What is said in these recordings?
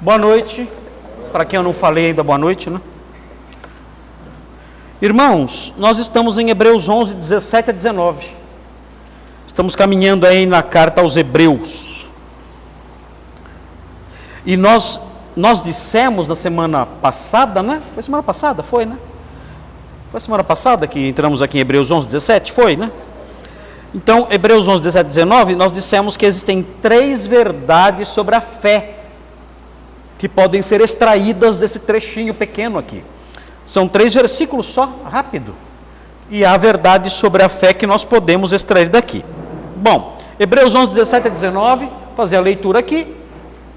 Boa noite. Para quem eu não falei ainda, boa noite, né? Irmãos, nós estamos em Hebreus 11, 17 a 19. Estamos caminhando aí na carta aos Hebreus. E nós dissemos na semana passada, né? Foi semana passada? Foi, né? Foi semana passada que entramos aqui em Hebreus 11, 17? Foi, né? Então, Hebreus 11, 17 e 19, nós dissemos que existem 3 verdades sobre a fé que podem ser extraídas desse trechinho pequeno aqui. São 3 versículos só, rápido. E há a verdade sobre a fé que nós podemos extrair daqui. Bom, Hebreus 11, 17 a 19, fazer a leitura aqui.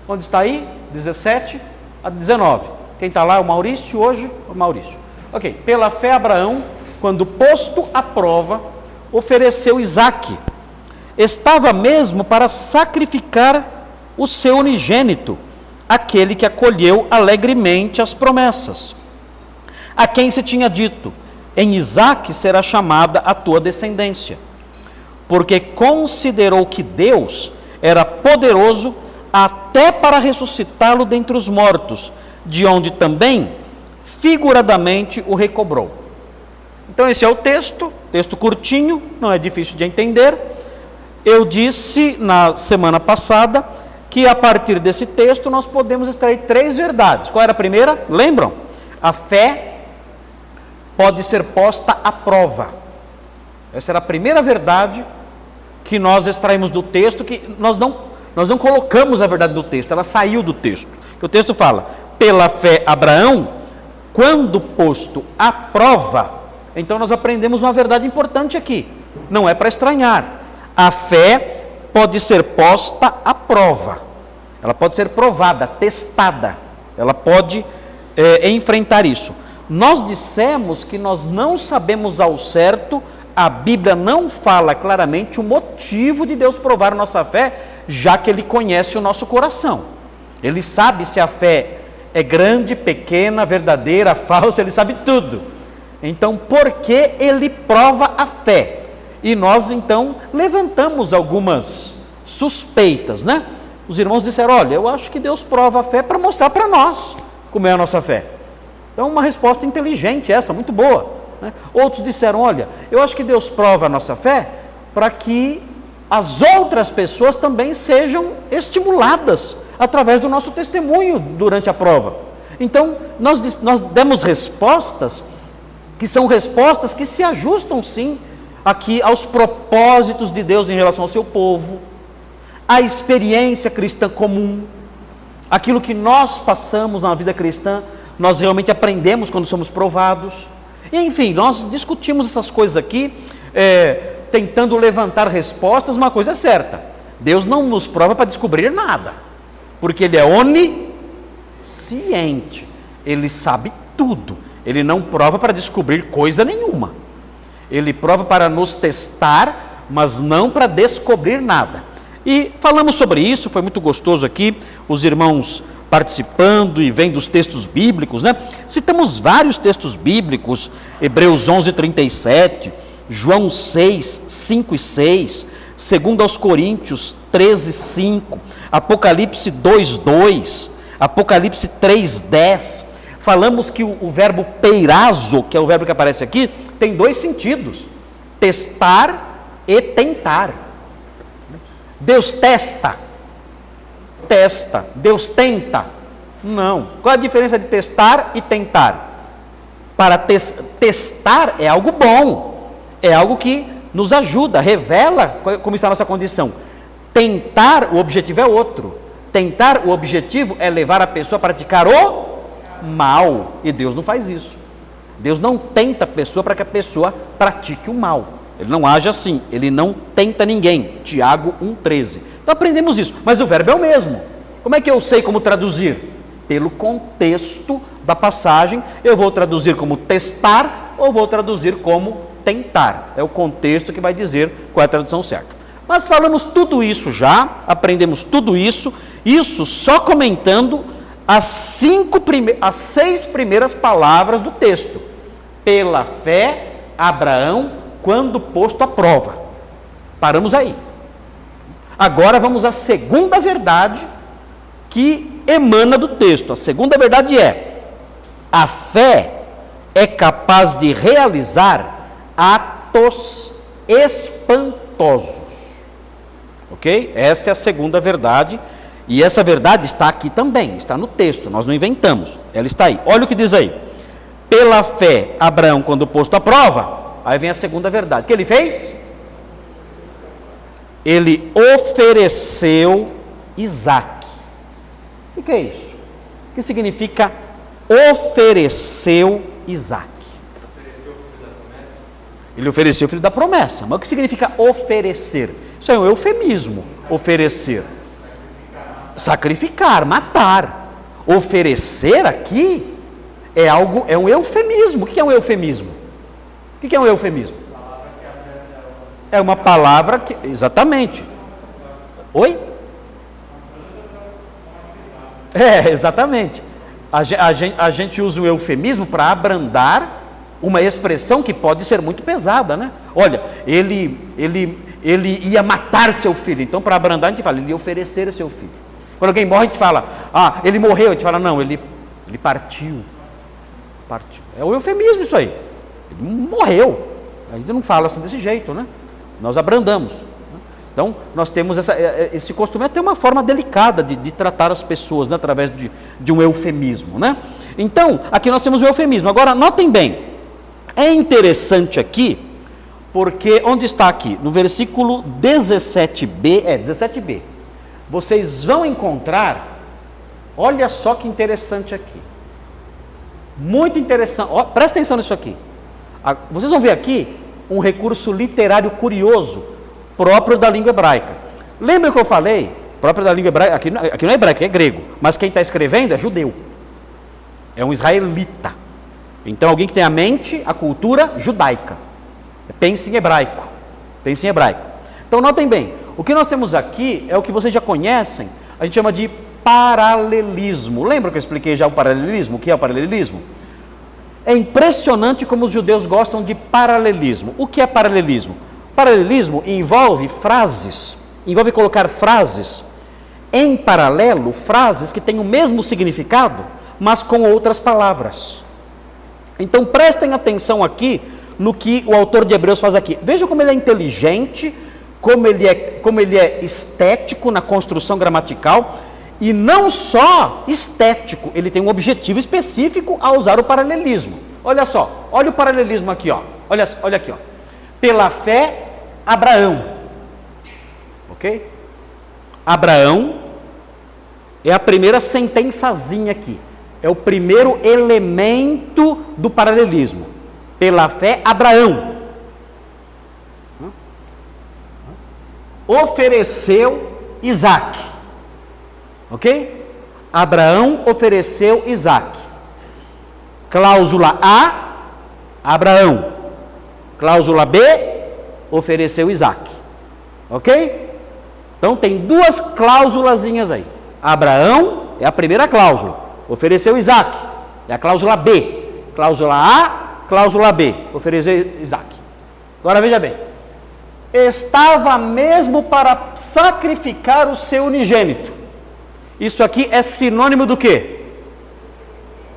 Onde está aí? 17 a 19. Quem está lá é o Maurício hoje? O Maurício. Ok. Pela fé, Abraão, quando posto à prova, ofereceu Isaque. Estava mesmo para sacrificar o seu unigênito, aquele que acolheu alegremente as promessas. A quem se tinha dito: em Isaque será chamada a tua descendência. Porque considerou que Deus era poderoso até para ressuscitá-lo dentre os mortos, de onde também, figuradamente, o recobrou. Então esse é o texto curtinho, não é difícil de entender. Eu disse na semana passada que a partir desse texto nós podemos extrair 3 verdades. Qual era a primeira? Lembram? A fé pode ser posta à prova. Essa era a primeira verdade que nós extraímos do texto, que nós não colocamos a verdade do texto, ela saiu do texto. O texto fala: pela fé Abraão, quando posto à prova. Então nós aprendemos uma verdade importante aqui, não é para estranhar. A fé pode ser posta à prova, ela pode ser provada, testada, ela pode enfrentar isso. Nós dissemos que nós não sabemos ao certo, a Bíblia não fala claramente o motivo de Deus provar a nossa fé, já que Ele conhece o nosso coração. Ele sabe se a fé é grande, pequena, verdadeira, falsa, Ele sabe tudo. Então, por que Ele prova a fé? E nós, então, levantamos algumas suspeitas, né? Os irmãos disseram: olha, eu acho que Deus prova a fé para mostrar para nós como é a nossa fé. Então, uma resposta inteligente essa, muito boa, né? Outros disseram: olha, eu acho que Deus prova a nossa fé para que as outras pessoas também sejam estimuladas através do nosso testemunho durante a prova. Então, nós demos respostas que são respostas que se ajustam sim aqui aos propósitos de Deus em relação ao seu povo, à experiência cristã comum, aquilo que nós passamos na vida cristã, nós realmente aprendemos quando somos provados. E, enfim, nós discutimos essas coisas aqui, tentando levantar respostas. Uma coisa é certa: Deus não nos prova para descobrir nada, porque Ele é onisciente, Ele sabe tudo. Ele não prova para descobrir coisa nenhuma. Ele prova para nos testar, mas não para descobrir nada. E falamos sobre isso, foi muito gostoso aqui, os irmãos participando e vendo os textos bíblicos, né? Citamos vários textos bíblicos: Hebreus 11, 37, João 6, 5 e 6, 2 aos Coríntios 13, 5, Apocalipse 2, 2, Apocalipse 3, 10. Falamos que o verbo peirazo, que é o verbo que aparece aqui, tem 2 sentidos: testar e tentar. Deus testa. Deus tenta. Não. Qual a diferença de testar e tentar? Para testar é algo bom, é algo que nos ajuda, revela como está a nossa condição. Tentar, o objetivo é outro. Tentar, o objetivo é levar a pessoa a praticar o mal, e Deus não faz isso. Deus não tenta a pessoa para que a pessoa pratique o mal. Ele não age assim, Ele não tenta ninguém. Tiago 1,13. Então aprendemos isso, mas o verbo é o mesmo. Como é que eu sei como traduzir? Pelo contexto da passagem. Eu vou traduzir como testar ou vou traduzir como tentar. É o contexto que vai dizer qual é a tradução certa. Mas falamos tudo isso já, aprendemos tudo isso só comentando as 6 primeiras palavras do texto. Pela fé, Abraão, quando posto à prova. Paramos aí. Agora vamos à segunda verdade, que emana do texto. A segunda verdade é: a fé é capaz de realizar atos espantosos. Ok? Essa é a segunda verdade. E essa verdade está aqui também, está no texto, nós não inventamos, ela está aí. Olha o que diz aí: pela fé, Abraão, quando posto à prova, aí vem a segunda verdade. O que ele fez? Ele ofereceu Isaque. O que é isso? O que significa ofereceu Isaque? Ele ofereceu o filho da promessa. Mas o que significa oferecer? Isso é um eufemismo, oferecer. Sacrificar, matar. Oferecer aqui é algo, é um eufemismo. O que é um eufemismo? O que é um eufemismo? É uma palavra que, exatamente. Oi? Exatamente. A gente usa o eufemismo para abrandar uma expressão que pode ser muito pesada, né? Olha, ele ia matar seu filho. Então, para abrandar, a gente fala, ele ia oferecer seu filho. Quando alguém morre, a gente fala, ele morreu. A gente fala, não, ele partiu. Partiu. É o eufemismo isso aí. Ele morreu. A gente não fala assim desse jeito, né? Nós abrandamos. Então, nós temos esse costume, até uma forma delicada de tratar as pessoas, né, através de um eufemismo, né? Então, aqui nós temos o eufemismo. Agora, notem bem, é interessante aqui, porque, onde está aqui? No versículo 17b, 17b, vocês vão encontrar, olha só que interessante aqui, muito interessante, presta atenção nisso aqui, vocês vão ver aqui um recurso literário curioso, próprio da língua hebraica. Lembra que eu falei, próprio da língua hebraica, aqui não é hebraico, é grego, mas quem está escrevendo é judeu, é um israelita, então alguém que tem a mente, a cultura judaica, pense em hebraico, então notem bem, o que nós temos aqui é o que vocês já conhecem, a gente chama de paralelismo. Lembra que eu expliquei já o paralelismo? O que é o paralelismo? É impressionante como os judeus gostam de paralelismo. O que é paralelismo? Paralelismo envolve frases, envolve colocar frases em paralelo, frases que têm o mesmo significado, mas com outras palavras. Então prestem atenção aqui no que o autor de Hebreus faz aqui. Veja como ele é inteligente, como ele é estético na construção gramatical, e não só estético, ele tem um objetivo específico ao usar o paralelismo. Olha só, olha o paralelismo aqui, olha aqui, pela fé, Abraão, ok? Abraão é a primeira sentençazinha aqui, é o primeiro elemento do paralelismo. Pela fé, Abraão ofereceu Isaque, ok? Abraão ofereceu Isaque. Cláusula A, Abraão. Cláusula B, ofereceu Isaque, ok? Então tem duas cláusulazinhas aí. Abraão é a primeira cláusula, ofereceu Isaque, é a cláusula B. Cláusula A, cláusula B, ofereceu Isaque. Agora veja bem, estava mesmo para sacrificar o seu unigênito. Isso aqui é sinônimo do quê?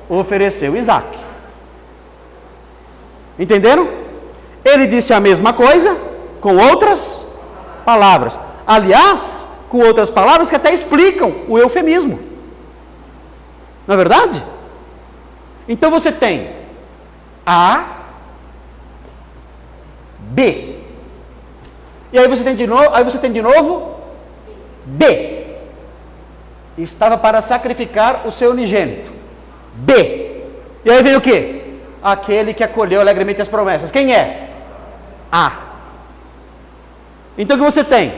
Ofereceu Isaque. Entenderam? Ele disse a mesma coisa com outras palavras. Aliás, com outras palavras que até explicam o eufemismo. Não é verdade? Então você tem A, B. E aí você tem de novo B. Estava para sacrificar o seu unigênito. B. E aí vem o quê? Aquele que acolheu alegremente as promessas. Quem é? A. Então o que você tem?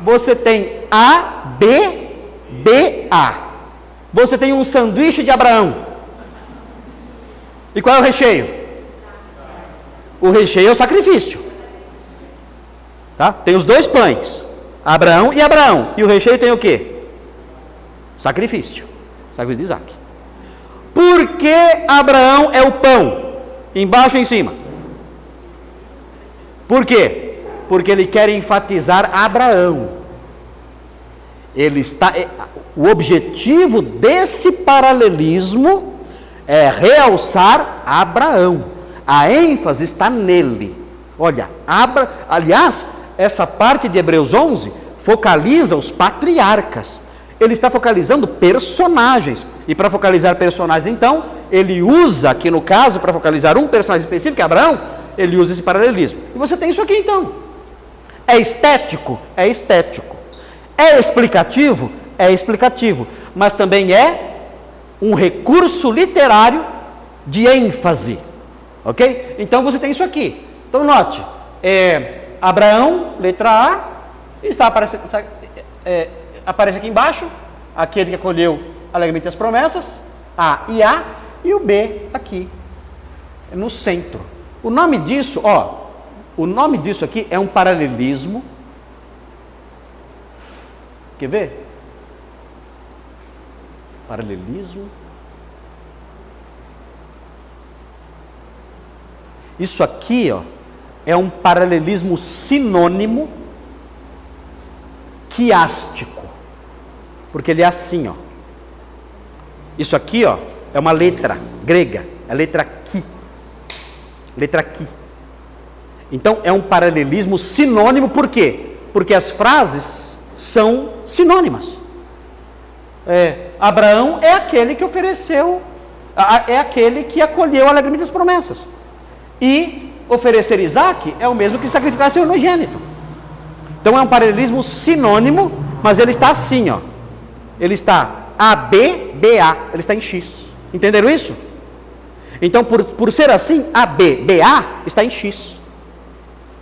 Você tem A, B, B, A. Você tem um sanduíche de Abraão. E qual é o recheio? O recheio é o sacrifício. Tá? Tem os dois pães, Abraão e Abraão. E o recheio tem o quê? Sacrifício. Sacrifício de Isaque. Por que Abraão é o pão? Embaixo e em cima. Por quê? Porque ele quer enfatizar Abraão. O objetivo desse paralelismo é realçar Abraão. A ênfase está nele. Olha, aliás, essa parte de Hebreus 11 focaliza os patriarcas. Ele está focalizando personagens. E para focalizar personagens, então, ele usa, aqui no caso, para focalizar um personagem específico, que é Abraão, ele usa esse paralelismo. E você tem isso aqui, então. É estético? É estético. É explicativo? É explicativo. Mas também é um recurso literário de ênfase. Ok? Então você tem isso aqui. Então note, Abraão, letra A, está aparece aqui embaixo, aquele que acolheu alegremente as promessas, A e A, e o B aqui, no centro. O nome disso, o nome disso aqui é um paralelismo. Quer ver? Paralelismo. Isso aqui, é um paralelismo sinônimo quiástico. Porque ele é assim, Isso aqui, é uma letra grega, a letra qui. Letra qui. Então, é um paralelismo sinônimo, por quê? Porque as frases são sinônimas. Abraão é aquele que ofereceu, é aquele que acolheu alegremente as promessas. E oferecer Isaac é o mesmo que sacrificar seu unigênito. Então é um paralelismo sinônimo, mas ele está assim, Ele está AB, BA, ele está em X. Entenderam isso? Então, por ser assim, AB, BA está em X.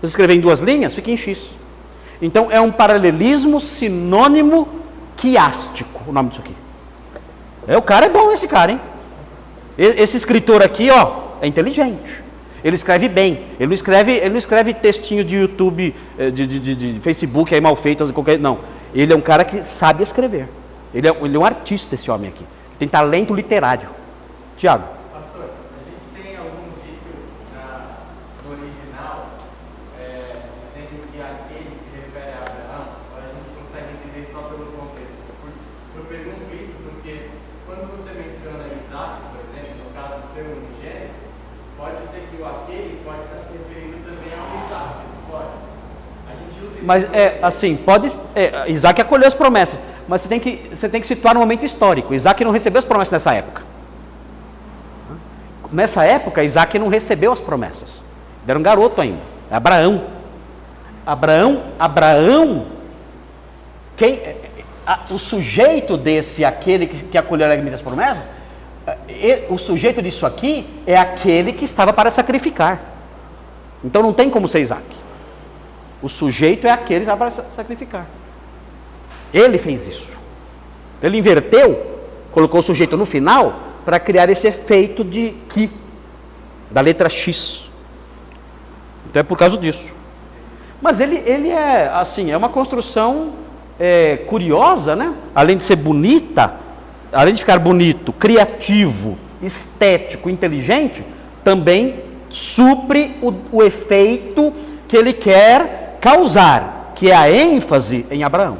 Se escrever em duas linhas, fica em X. Então é um paralelismo sinônimo quiástico, o nome disso aqui. O cara é bom, esse cara, hein? Esse escritor aqui, é inteligente. Ele escreve bem. Ele não escreve textinho de YouTube, de Facebook aí mal feito, não. Ele é um cara que sabe escrever. Ele é um artista, esse homem aqui. Tem talento literário. Tiago. Pastor, a gente tem algum indício no original dizendo que aquele se refere a Abraão? Ou a gente consegue entender só pelo contexto? Eu pergunto isso porque quando você menciona Isaac, por exemplo, no caso do seu unigênito, pode ser que o aquele pode estar se referindo também ao Isaac, não pode? A gente usa isso. Mas assim, Isaac acolheu as promessas, mas você tem que situar no momento histórico. Isaac não recebeu as promessas nessa época. Nessa época, Isaac não recebeu as promessas. Ele era um garoto ainda. Abraão. O sujeito desse, aquele que acolheu alegremente as promessas, o sujeito disso aqui é aquele que estava para sacrificar. Então não tem como ser Isaac. O sujeito é aquele que estava para sacrificar. Ele fez isso. Ele inverteu, colocou o sujeito no final para criar esse efeito de qui, da letra X. Então é por causa disso. Mas ele é assim, é uma construção curiosa, né? Além de ser bonita, além de ficar bonito, criativo, estético, inteligente, também supre o efeito que ele quer causar, que é a ênfase em Abraão.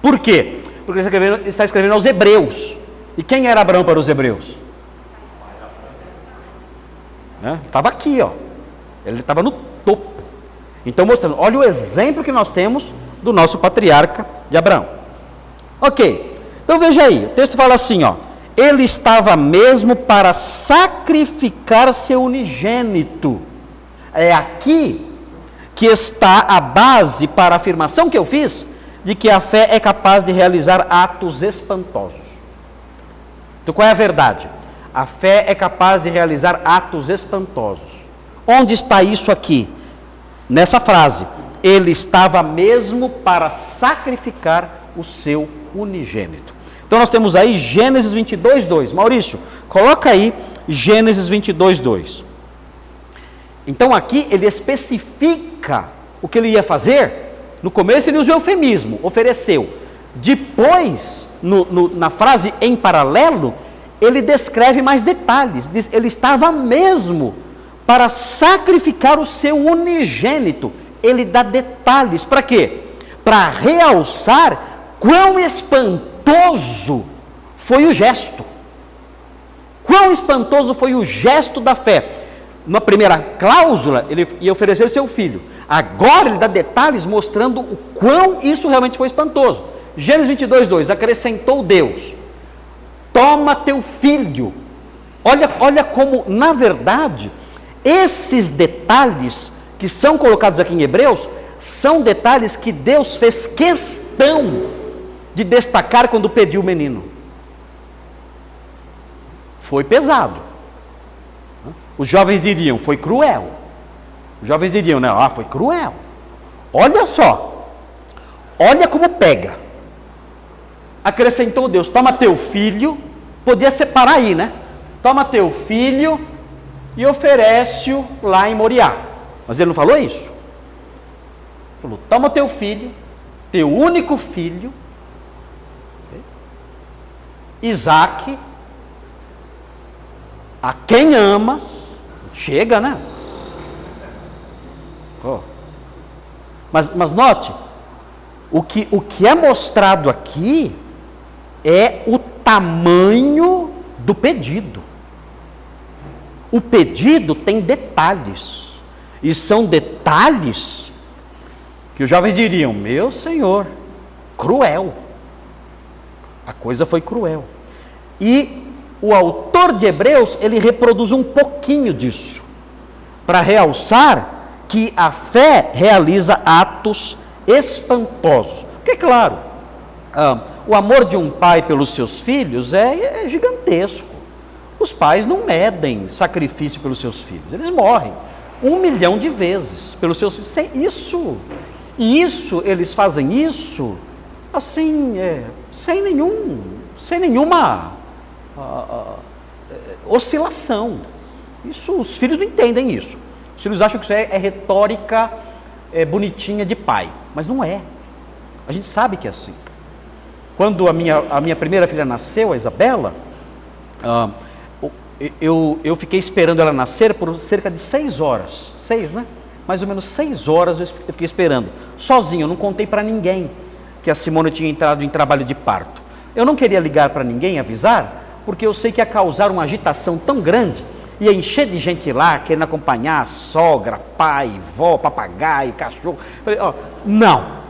Por quê? Porque ele está escrevendo aos hebreus. E quem era Abraão para os hebreus? Estava aqui, ele estava no topo. Então mostrando, olha o exemplo que nós temos do nosso patriarca de Abraão. Ok, então veja aí, o texto fala assim, ele estava mesmo para sacrificar seu unigênito. É aqui que está a base para a afirmação que eu fiz, de que a fé é capaz de realizar atos espantosos. Então qual é a verdade? A fé é capaz de realizar atos espantosos. Onde está isso aqui? Nessa frase, ele estava mesmo para sacrificar o seu unigênito. Então nós temos aí Gênesis 22, 2. Maurício, coloca aí Gênesis 22, 2. Então aqui ele especifica o que ele ia fazer. No começo ele usa o eufemismo, ofereceu. Depois, na frase em paralelo, ele descreve mais detalhes. Diz, ele estava mesmo para sacrificar o seu unigênito. Ele dá detalhes. Para quê? Para realçar quão espantoso espantoso foi o gesto. Quão espantoso foi o gesto da fé. Na primeira cláusula, ele ia oferecer seu filho. Agora ele dá detalhes mostrando o quão isso realmente foi espantoso. Gênesis 22:2, acrescentou Deus: toma teu filho. Olha como, na verdade, esses detalhes que são colocados aqui em Hebreus, são detalhes que Deus fez questão de destacar quando pediu o menino. Foi pesado. Os jovens diriam, foi cruel. Os jovens diriam, né? Foi cruel. Olha só. Olha como pega. Acrescentou Deus, toma teu filho. Podia separar aí, né? Toma teu filho e oferece-o lá em Moriá. Mas ele não falou isso. Ele falou, toma teu filho, teu único filho, Isaque, a quem amas. Chega, né? Mas note, o que é mostrado aqui é o tamanho do pedido. O pedido tem detalhes, e são detalhes que os jovens diriam, meu Senhor, cruel. A coisa foi cruel. E o autor de Hebreus, ele reproduz um pouquinho disso, para realçar que a fé realiza atos espantosos. Porque, claro, o amor de um pai pelos seus filhos é gigantesco. Os pais não medem sacrifício pelos seus filhos, eles morrem 1 milhão de vezes pelos seus filhos. Isso, eles fazem isso, assim, sem nenhuma oscilação. Isso, os filhos não entendem isso. Os filhos acham que isso é retórica bonitinha de pai, mas não é. A gente sabe que é assim. Quando a minha primeira filha nasceu, a Isabela, eu fiquei esperando ela nascer por cerca de 6 horas. 6, né? Mais ou menos 6 horas eu fiquei esperando. Sozinho, eu não contei para ninguém que a Simone tinha entrado em trabalho de parto. Eu não queria ligar para ninguém, avisar, porque eu sei que ia causar uma agitação tão grande, ia encher de gente lá, querendo acompanhar a sogra, pai, vó, papagaio, cachorro. Falei, não,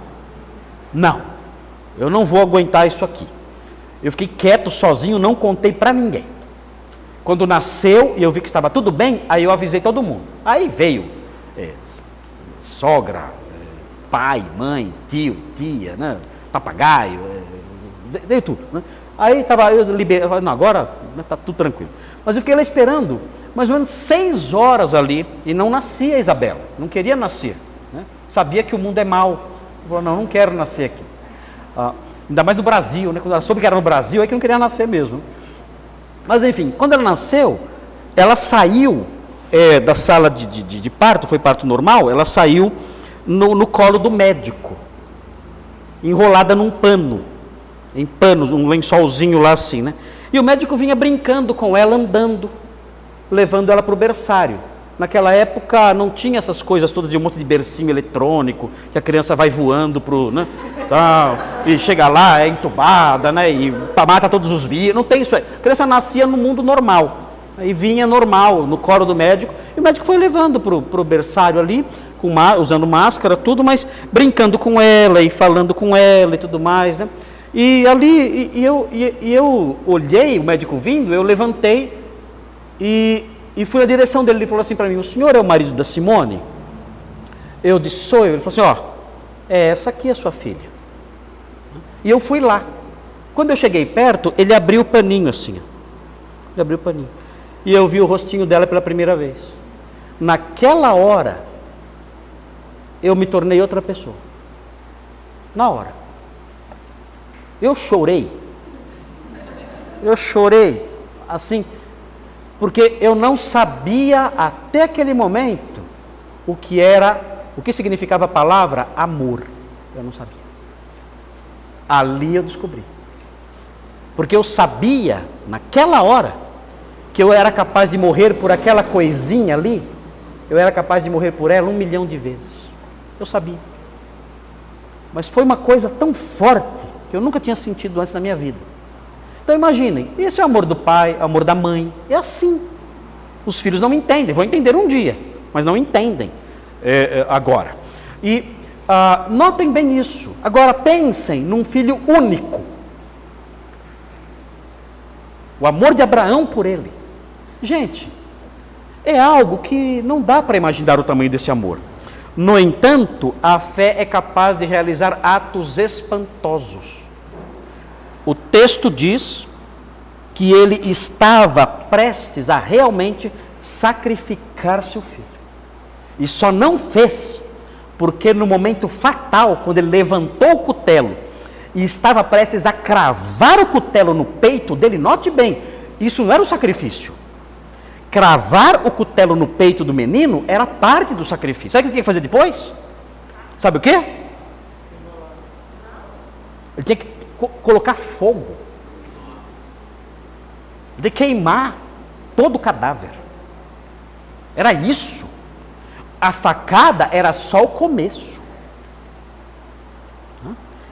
eu não vou aguentar isso aqui. Eu fiquei quieto, sozinho, não contei para ninguém. Quando nasceu e eu vi que estava tudo bem, aí eu avisei todo mundo. Aí veio sogra, pai, mãe, tio, tia, né, papagaio, veio tudo, né? Aí eu liberei, não, agora está tudo tranquilo. Mas eu fiquei lá esperando, mais ou menos 6 horas ali, e não nascia a Isabela, não queria nascer, né? Sabia que o mundo é mau, falou, não quero nascer aqui. Ainda mais no Brasil, né? Quando ela soube que era no Brasil, aí que não queria nascer mesmo. Mas enfim, quando ela nasceu, ela saiu da sala de parto, foi parto normal, ela saiu no colo do médico, enrolada num pano, em panos, um lençolzinho lá assim, né? E o médico vinha brincando com ela, andando, levando ela para o berçário. Naquela época não tinha essas coisas todas de um monte de bercinho eletrônico, que a criança vai voando pro, né, tal, e chega lá, é entubada, né, e mata todos os vírus, não tem isso aí. A criança nascia no mundo normal, aí vinha normal, no colo do médico, e o médico foi levando pro berçário ali, usando máscara, tudo, mas brincando com ela, e falando com ela e tudo mais, né. E ali, eu olhei o médico vindo, eu levantei e fui na direção dele. Ele falou assim para mim, o senhor é o marido da Simone? Eu disse, sou eu. Ele falou assim, essa aqui é a sua filha. E eu fui lá. Quando eu cheguei perto, ele abriu o paninho assim. Ele abriu o paninho. E eu vi o rostinho dela pela primeira vez. Naquela hora, eu me tornei outra pessoa. Na hora. Eu chorei, assim, porque eu não sabia até aquele momento o que significava a palavra amor. Eu não sabia. Ali eu descobri. Porque eu sabia, naquela hora, que eu era capaz de morrer por aquela coisinha ali, eu era capaz de morrer por ela 1 milhão de vezes. Eu sabia. Mas foi uma coisa tão forte que eu nunca tinha sentido antes na minha vida. Então imaginem, esse é o amor do pai, o amor da mãe, é assim. Os filhos não entendem, vão entender um dia, mas não entendem agora. E notem bem isso. Agora pensem num filho único. O amor de Abraão por ele. Gente, é algo que não dá para imaginar o tamanho desse amor. No entanto, a fé é capaz de realizar atos espantosos. O texto diz que ele estava prestes a realmente sacrificar seu filho. E só não fez porque no momento fatal, quando ele levantou o cutelo e estava prestes a cravar o cutelo no peito dele, note bem, isso não era um sacrifício. Cravar o cutelo no peito do menino era parte do sacrifício. Sabe o que ele tinha que fazer depois? Sabe o quê? Ele tinha que colocar fogo. De queimar todo o cadáver. Era isso. A facada era só o começo.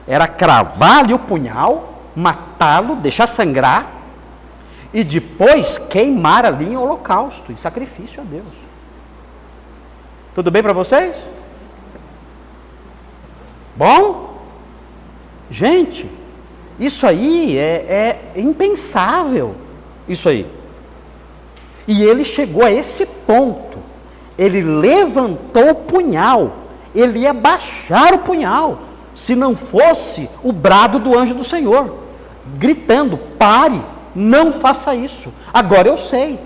Era cravar-lhe o punhal, matá-lo, deixar sangrar e depois queimar ali em holocausto, em sacrifício a Deus. Tudo bem para vocês? Bom? Gente, isso aí é impensável. Isso aí. E ele chegou a esse ponto. Ele levantou o punhal. Ele ia baixar o punhal. Se não fosse o brado do anjo do Senhor, gritando: pare, não faça isso. Agora eu sei.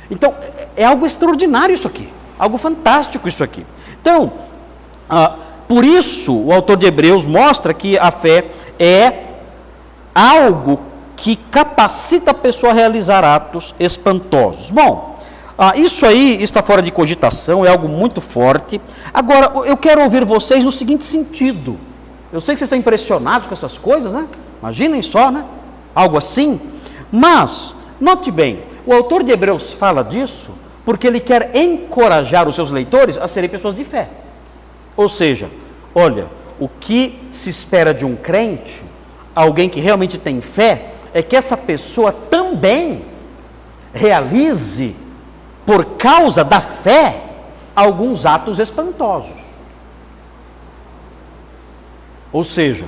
Então, é algo extraordinário isso aqui. Algo fantástico isso aqui. Então, por isso, o autor de Hebreus mostra que a fé é algo que capacita a pessoa a realizar atos espantosos. Bom, isso aí está fora de cogitação, é algo muito forte. Agora, eu quero ouvir vocês no seguinte sentido. Eu sei que vocês estão impressionados com essas coisas, né? Imaginem só, né? Algo assim. Mas, note bem, o autor de Hebreus fala disso porque ele quer encorajar os seus leitores a serem pessoas de fé. Ou seja, olha, o que se espera de um crente, alguém que realmente tem fé, é que essa pessoa também realize, por causa da fé, alguns atos espantosos. Ou seja,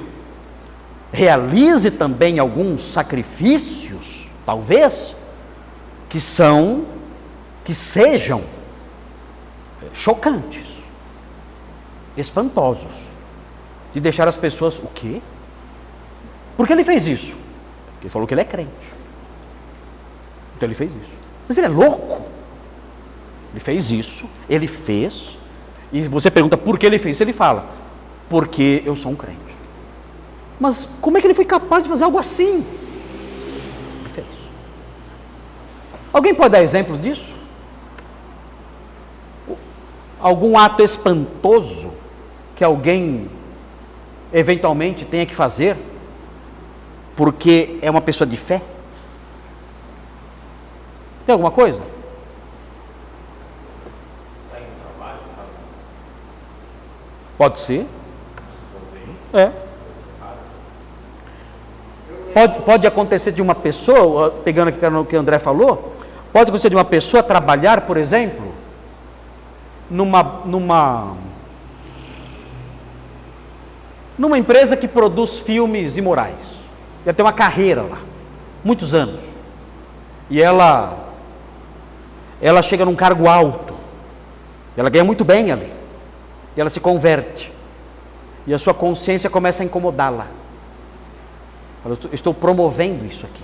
realize também alguns sacrifícios, talvez, que sejam chocantes, espantosos, de deixar as pessoas, o quê? Por que ele fez isso? Porque ele falou que ele é crente. Então ele fez isso. Mas ele é louco. Ele fez isso, ele fez, e você pergunta por que ele fez isso, ele fala, porque eu sou um crente. Mas como é que ele foi capaz de fazer algo assim? Ele fez. Alguém pode dar exemplo disso? Algum ato espantoso que alguém eventualmente tenha que fazer porque é uma pessoa de fé? Tem alguma coisa? Sair do trabalho? Pode ser. É. Pode acontecer de uma pessoa, pegando aqui no que o André falou, pode acontecer de uma pessoa trabalhar, por exemplo, numa empresa que produz filmes imorais. Ela tem uma carreira lá, muitos anos. E ela chega num cargo alto. Ela ganha muito bem ali. E ela se converte. E a sua consciência começa a incomodá-la. Eu estou promovendo isso aqui.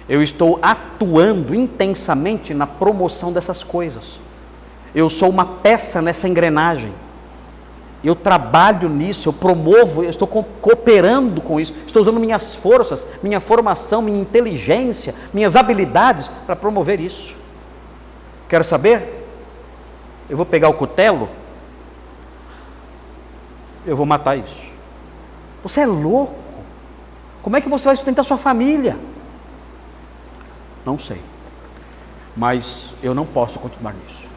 Eu estou atuando intensamente na promoção dessas coisas. Eu sou uma peça nessa engrenagem. Eu trabalho nisso, eu promovo, eu estou cooperando com isso. Estou usando minhas forças, minha formação, minha inteligência, minhas habilidades para promover isso. Quer saber? Eu vou pegar o cutelo, eu vou matar isso. Você é louco. Como é que você vai sustentar sua família? Não sei. Mas eu não posso continuar nisso.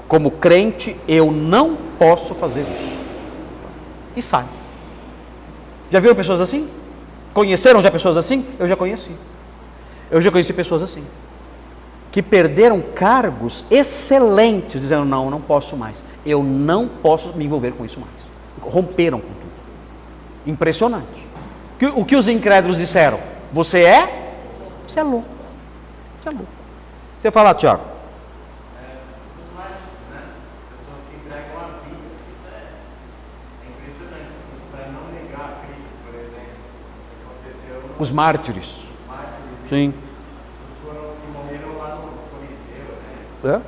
Como crente, eu não posso fazer isso. E sai. Já viram pessoas assim? Conheceram já pessoas assim? Eu já conheci. Eu já conheci pessoas assim, que perderam cargos excelentes, dizendo, não posso mais. Eu não posso me envolver com isso mais. Romperam com tudo. Impressionante. O que os incrédulos disseram? Você é louco. Você é louco. Você fala, Tiago. Os mártires, né? Pessoas que entregam a vida. Isso é impressionante. Para não negar a Cristo, por exemplo, aconteceu. Os mártires. Os mártires. Sim. As pessoas que morreram lá no Coliseu, né?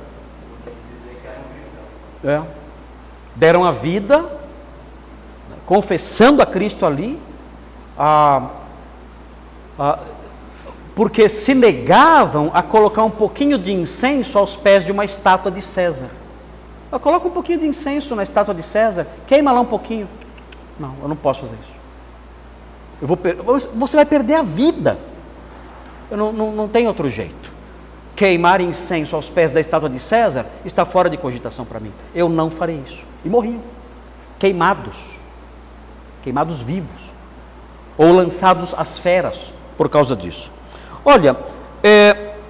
Dizer que eram cristãos. Deram a vida, confessando a Cristo ali, porque se negavam a colocar um pouquinho de incenso aos pés de uma estátua de César. Coloca um pouquinho de incenso na estátua de César, queima lá um pouquinho. Não, eu não posso fazer isso. Você vai perder a vida. Não tem outro jeito. Queimar incenso aos pés da estátua de César está fora de cogitação para mim. Eu não farei isso. E morriam, queimados vivos, ou lançados às feras por causa disso. Olha,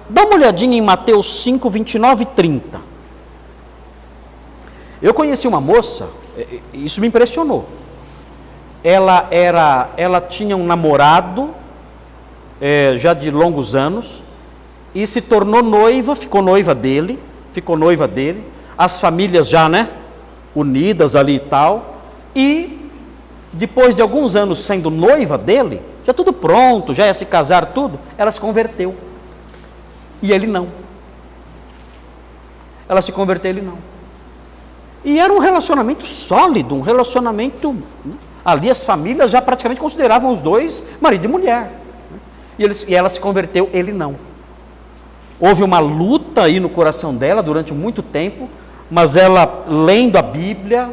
dá uma olhadinha em Mateus 5, 29 e 30. Eu conheci uma moça, isso me impressionou. Ela tinha um namorado, já de longos anos, e se tornou noiva, ficou noiva dele, as famílias já, unidas ali e tal, e depois de alguns anos sendo noiva dele, já tudo pronto, já ia se casar tudo, ela se converteu. E ele não. Ela se converteu, ele não. E era um relacionamento sólido, ali as famílias já praticamente consideravam os dois marido e mulher. E ela se converteu, ele não. Houve uma luta aí no coração dela durante muito tempo, mas ela, lendo a Bíblia,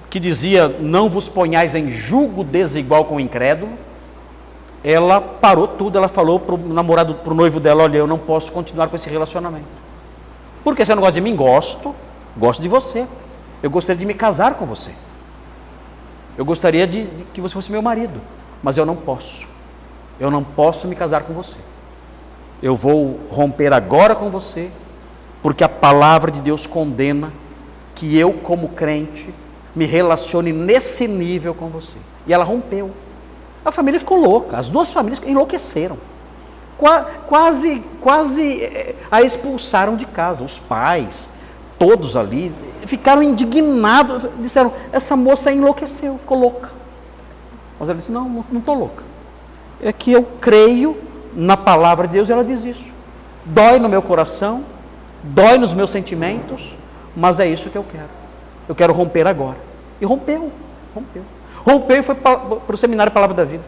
que dizia, não vos ponhais em julgo desigual com o incrédulo, ela parou tudo, ela falou para o namorado, para o noivo dela, olha, eu não posso continuar com esse relacionamento. Porque você não gosta de mim? Gosto de você. Eu gostaria de me casar com você. Eu gostaria de que você fosse meu marido, mas eu não posso. Eu não posso me casar com você. Eu vou romper agora com você, porque a palavra de Deus condena que eu, como crente, me relacione nesse nível com você. E ela rompeu. A família ficou louca, as duas famílias enlouqueceram. Quase a expulsaram de casa. Os pais, todos ali, ficaram indignados, disseram, essa moça enlouqueceu, ficou louca. Mas ela disse, não estou louca. É que eu creio na palavra de Deus, e ela diz isso. Dói no meu coração, dói nos meus sentimentos, mas é isso que eu quero. Eu quero romper agora. E rompeu e foi para o seminário Palavra da Vida.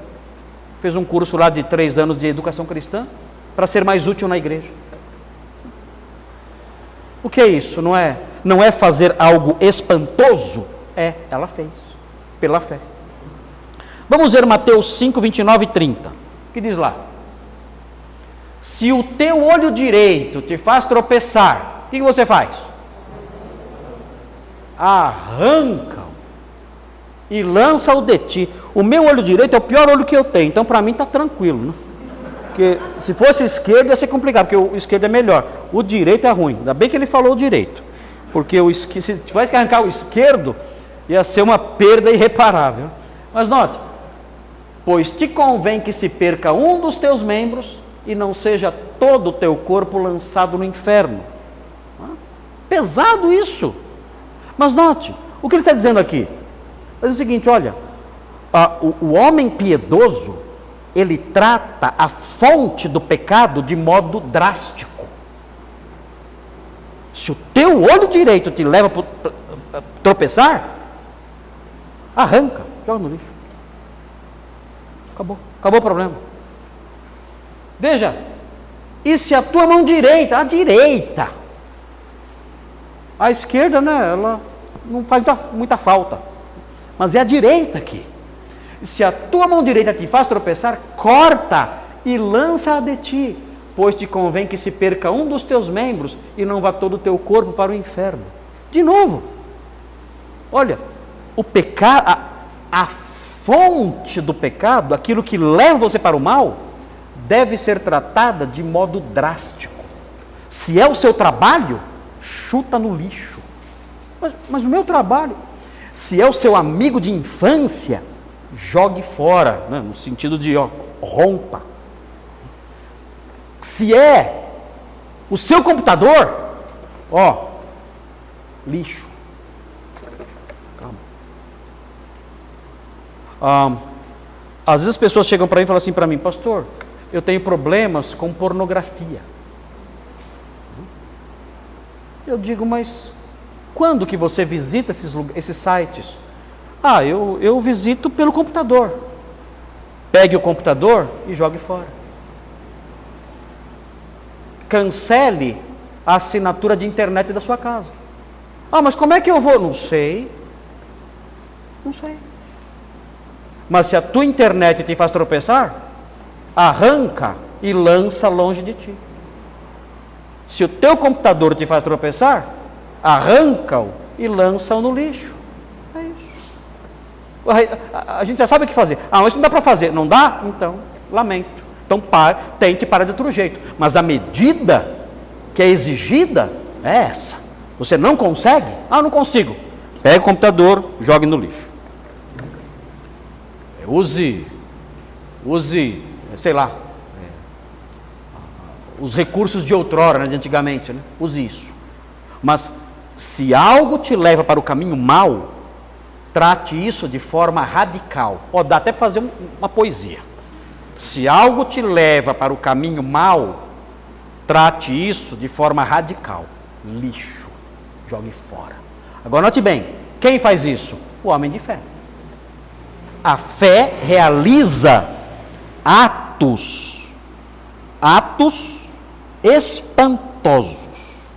Fez um curso lá de 3 anos de educação cristã, para ser mais útil na igreja. O que é isso? Não é fazer algo espantoso? Ela fez, pela fé. Vamos ver Mateus 5, 29 e 30. O que diz lá? Se o teu olho direito te faz tropeçar, o que você faz? Arranca e lança-o de ti. O meu olho direito é o pior olho que eu tenho, então para mim está tranquilo, né? Porque se fosse o esquerdo ia ser complicado, porque o esquerdo é melhor. O direito é ruim, ainda bem que ele falou o direito, porque se tivesse que arrancar o esquerdo, ia ser uma perda irreparável. Mas note, pois te convém que se perca um dos teus membros e não seja todo o teu corpo lançado no inferno. Pesado isso. Mas note, o que ele está dizendo aqui? Ele diz o seguinte, olha, o homem piedoso, ele trata a fonte do pecado de modo drástico. Se o teu olho direito te leva a tropeçar, arranca, joga no lixo. Acabou o problema. Veja, e se a tua mão direita, a esquerda, ela não faz muita falta, mas é a direita aqui. Se a tua mão direita te faz tropeçar, corta e lança-a de ti, pois te convém que se perca um dos teus membros e não vá todo o teu corpo para o inferno. De novo, olha, o pecado, a fonte do pecado, aquilo que leva você para o mal, deve ser tratada de modo drástico. Se é o seu trabalho, chuta no lixo. Mas o meu trabalho, se é o seu amigo de infância, jogue fora, né? No sentido de rompa. Se é o seu computador, lixo. Calma. Às vezes as pessoas chegam para mim e falam assim para mim: pastor, eu tenho problemas com pornografia. Eu digo: mas quando que você visita esses sites? Eu visito pelo computador. Pegue o computador e jogue fora. Cancele a assinatura de internet da sua casa. Mas como é que eu vou? Não sei. Mas se a tua internet te faz tropeçar, arranca e lança longe de ti. Se o teu computador te faz tropeçar, arranca-o e lança-o no lixo. É isso. A gente já sabe o que fazer. Mas não dá para fazer. Não dá? Então, lamento. Então, tente parar de outro jeito. Mas a medida que é exigida é essa. Você não consegue? Não consigo. Pega o computador, jogue no lixo. Use, sei lá, os recursos de outrora, né, de antigamente, né? Use isso. Mas se algo te leva para o caminho mau, trate isso de forma radical. Dá até para fazer uma poesia. Se algo te leva para o caminho mau, trate isso de forma radical. Lixo. Jogue fora. Agora note bem, quem faz isso? O homem de fé. A fé realiza atos espantosos.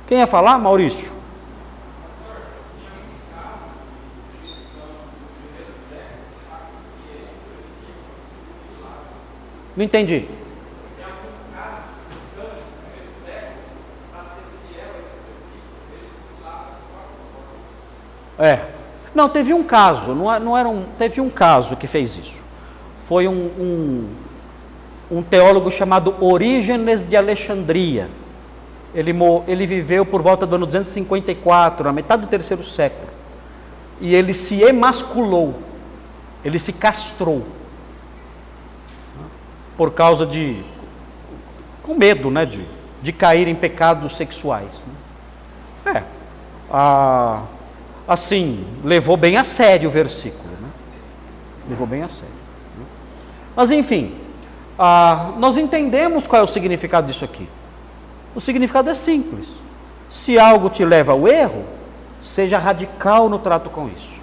Quem ia falar, Maurício? Não entendi. Não, teve um caso, teve um caso que fez isso. Foi um teólogo chamado Orígenes de Alexandria. Ele viveu por volta do ano 254, na metade do terceiro século. E ele se emasculou, ele se castrou. Por causa com medo, né, de cair em pecados sexuais. Assim, levou bem a sério o versículo, né? Levou bem a sério. Né? Mas enfim, nós entendemos qual é o significado disso aqui. O significado é simples. Se algo te leva ao erro, seja radical no trato com isso.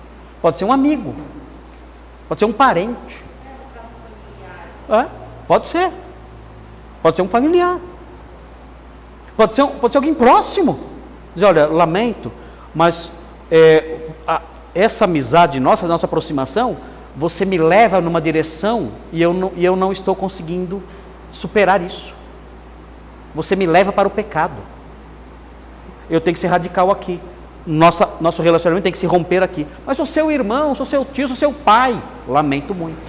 Pode ser um amigo, pode ser um parente. Pode ser. Pode ser um familiar. Pode ser alguém próximo. Dizer: olha, lamento, mas essa amizade nossa aproximação, você me leva numa direção e eu não estou conseguindo superar isso. Você me leva para o pecado. Eu tenho que ser radical aqui. Nosso relacionamento tem que se romper aqui. Mas sou seu irmão, sou seu tio, sou seu pai. Lamento muito,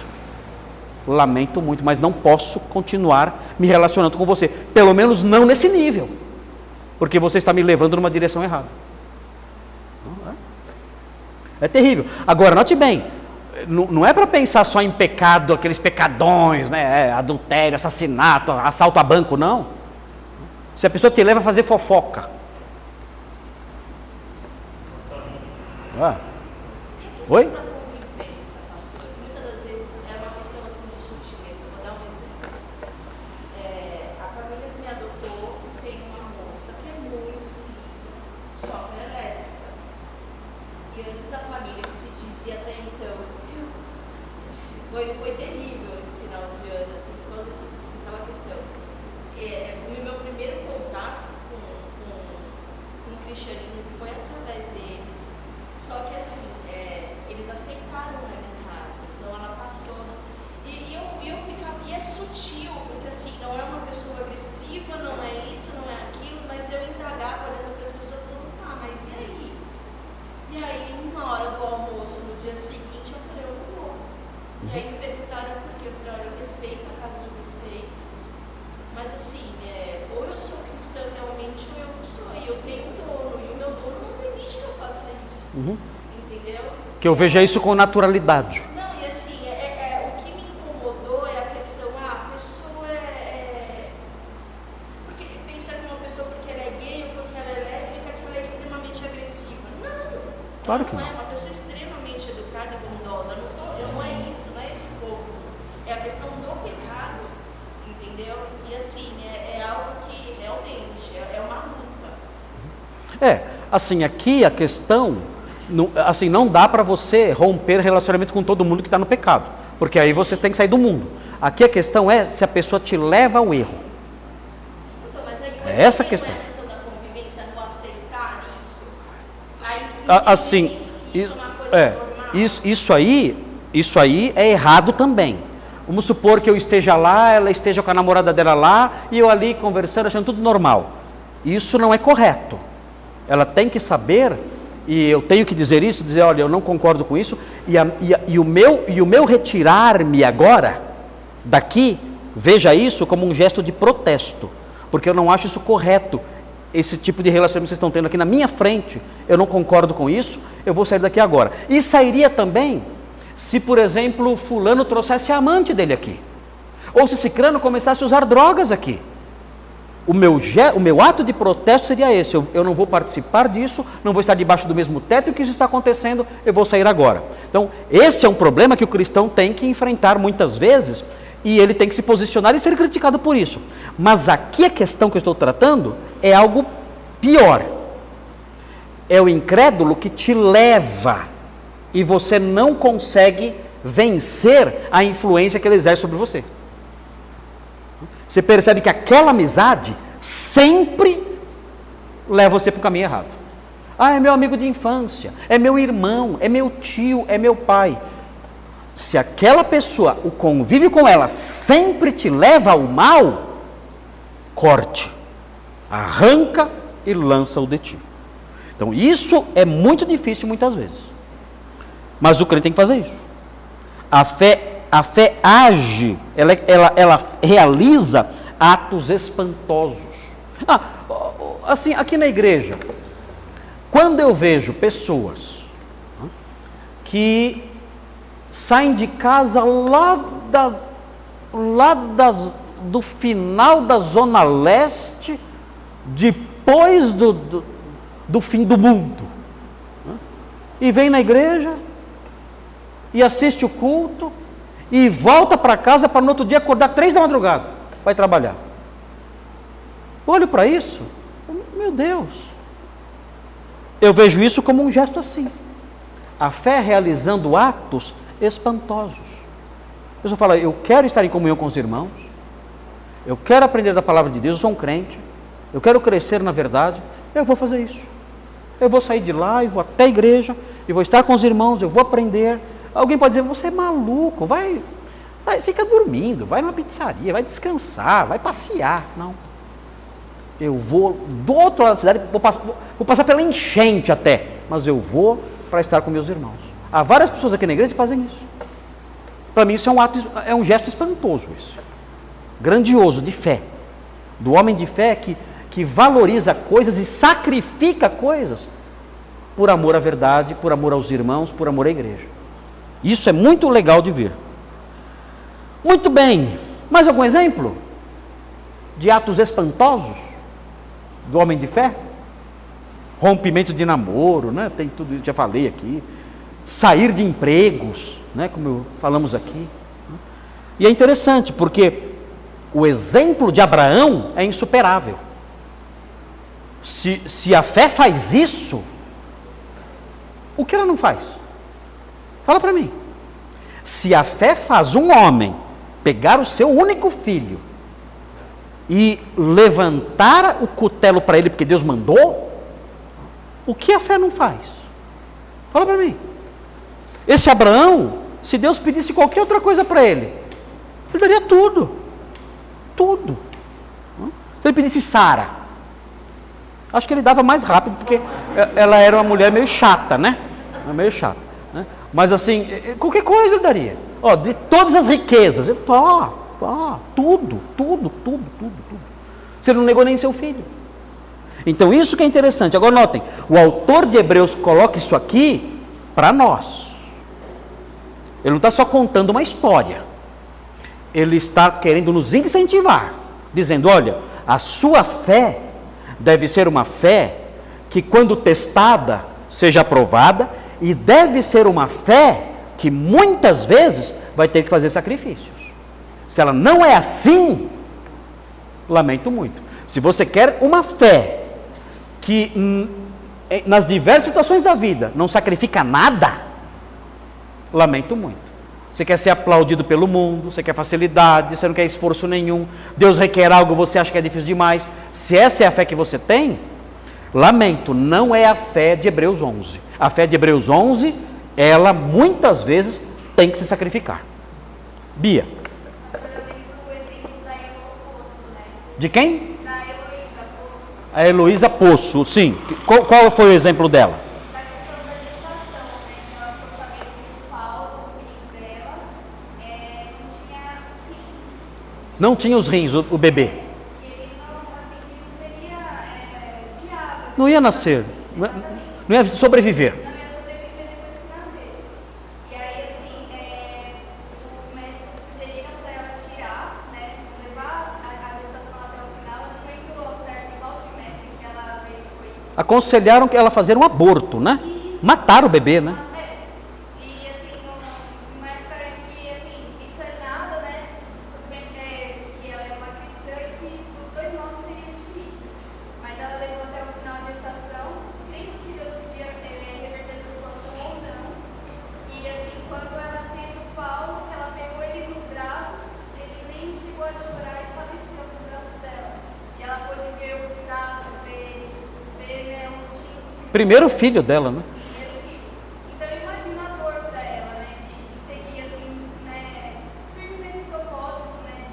mas não posso continuar me relacionando com você. Pelo menos não nesse nível. Porque você está me levando numa direção errada. É terrível. Agora, note bem, não é para pensar só em pecado, aqueles pecadões, né? Adultério, assassinato, assalto a banco, não. Se a pessoa te leva a fazer fofoca. Oi? Foi terrível esse final de ano, assim, por causa disso, aquela questão. O meu primeiro contato com o cristianismo foi através deles. Só que assim, eles aceitaram Entendeu? Que eu veja isso com naturalidade. Não, e assim, o que me incomodou é a questão, a pessoa porque pensa que uma pessoa porque ela é gay ou porque ela é lésbica, que ela é extremamente agressiva. Não, Claro que não não. é uma pessoa extremamente educada e bondosa. Não é isso, não é esse ponto. É a questão do pecado, entendeu? E assim, é algo que realmente é uma luta. Assim, aqui a questão, assim, não dá para você romper relacionamento com todo mundo que está no pecado, porque aí você tem que sair do mundo. Aqui a questão é se a pessoa te leva ao erro. Então, mas aí É essa a não questão. é a questão da convivência, não aceitar isso. Aí, Assim, isso é uma coisa normal. isso aí é errado também. Vamos supor que eu esteja lá, ela esteja com a namorada dela lá, e eu ali conversando, achando tudo normal. Isso não é correto. Ela tem que saber, e eu tenho que dizer isso, dizer, olha, eu não concordo com isso, e o meu retirar-me agora daqui, veja isso como um gesto de protesto, porque eu não acho isso correto, esse tipo de relacionamento que vocês estão tendo aqui na minha frente, eu não concordo com isso, eu vou sair daqui agora. E sairia também se, por exemplo, fulano trouxesse a amante dele aqui, ou se ciclano começasse a usar drogas aqui. O meu ato de protesto seria esse, eu não vou participar disso, não vou estar debaixo do mesmo teto em que isso está acontecendo, eu vou sair agora. Então, esse é um problema que o cristão tem que enfrentar muitas vezes, e ele tem que se posicionar e ser criticado por isso. Mas aqui a questão que eu estou tratando é algo pior. É o incrédulo que te leva, e você não consegue vencer a influência que ele exerce sobre você. Você percebe que aquela amizade sempre leva você para o caminho errado. Ah, é meu amigo de infância, é meu irmão, é meu tio, é meu pai. Se aquela pessoa, o convívio com ela sempre te leva ao mal, corte, arranca e lança-o de ti. Então isso é muito difícil muitas vezes. Mas o crente tem que fazer isso. A fé age, ela realiza atos espantosos. Assim, aqui na igreja, quando eu vejo pessoas que saem de casa do final da Zona Leste, depois do fim do mundo, e vem na igreja, e assiste o culto, e volta para casa para no outro dia acordar 3 da madrugada, vai trabalhar. Olho para isso, meu Deus, eu vejo isso como um gesto assim, a fé realizando atos espantosos. A pessoa fala, eu quero estar em comunhão com os irmãos, eu quero aprender da palavra de Deus, eu sou um crente, eu quero crescer na verdade, eu vou fazer isso, eu vou sair de lá, eu vou até a igreja, eu vou estar com os irmãos, eu vou aprender. Alguém pode dizer, você é maluco, vai, fica dormindo, vai numa pizzaria, vai descansar, vai passear. Não. Eu vou do outro lado da cidade, vou passar pela enchente até, mas eu vou para estar com meus irmãos. Há várias pessoas aqui na igreja que fazem isso. Para mim isso é um gesto espantoso, isso. Grandioso, de fé. Do homem de fé que valoriza coisas e sacrifica coisas por amor à verdade, por amor aos irmãos, por amor à igreja. Isso é muito legal de ver. Muito bem, mais algum exemplo de atos espantosos do homem de fé? Rompimento de namoro, né? Tem tudo isso, já falei aqui. Sair de empregos, né? Como falamos aqui. E é interessante, porque o exemplo de Abraão é insuperável. Se a fé faz isso, o que ela não faz? Fala para mim. Se a fé faz um homem pegar o seu único filho e levantar o cutelo para ele porque Deus mandou, o que a fé não faz? Fala para mim. Esse Abraão, se Deus pedisse qualquer outra coisa para ele daria tudo. Tudo. Se ele pedisse Sara, acho que ele dava mais rápido, porque ela era uma mulher meio chata, né? Meio chata, né? Mas assim, qualquer coisa ele daria. Ó, de todas as riquezas, tudo. Se ele não negou nem seu filho. Então isso que é interessante. Agora notem, o autor de Hebreus coloca isso aqui para nós. Ele não está só contando uma história. Ele está querendo nos incentivar, dizendo, olha, a sua fé deve ser uma fé que quando testada seja aprovada, e deve ser uma fé que muitas vezes vai ter que fazer sacrifícios. Se ela não é assim, lamento muito. Se você quer uma fé que nas diversas situações da vida não sacrifica nada, lamento muito. Você quer ser aplaudido pelo mundo, você quer facilidade, você não quer esforço nenhum, Deus requer algo, você acha que é difícil demais. Se essa é a fé que você tem, lamento, não é a fé de Hebreus 11. A fé de Hebreus 11, ela muitas vezes tem que se sacrificar. Bia. De quem? A Heloísa Poço, sim. Qual foi o exemplo dela? Da questão da gestação, né? Que ela ficou sabendo que o Paulo, o filho dela, não tinha os rins. Não tinha os rins, o bebê. Que ele não, assim, que não seria viável. Não ia nascer, não ia sobreviver. Não ia sobreviver depois que nascesse. E aí, assim, os médicos sugeriram para ela tirar, né? Levar a gestação até o final. Eu não lembro ao certo qual trimestre que ela verificou isso. Aconselharam que ela fazer um aborto, né? Matar o bebê, né? E assim, numa época que assim, isso é nada, né? Tudo bem que ela é uma cristã e que os dois modos seria difícil. Mas ela levou até o final da gestação, crendo que Deus podia reverter essa situação ou não. E assim, quando ela teve o Paulo, que ela pegou ele nos braços, ele nem chegou a chorar e faleceu nos braços dela. E ela pôde ver os traços dele, ver, né, o rostinho do filho. Primeiro filho dela, né? Então imagina a dor para ela, né, de seguir assim, né, firme nesse propósito, né,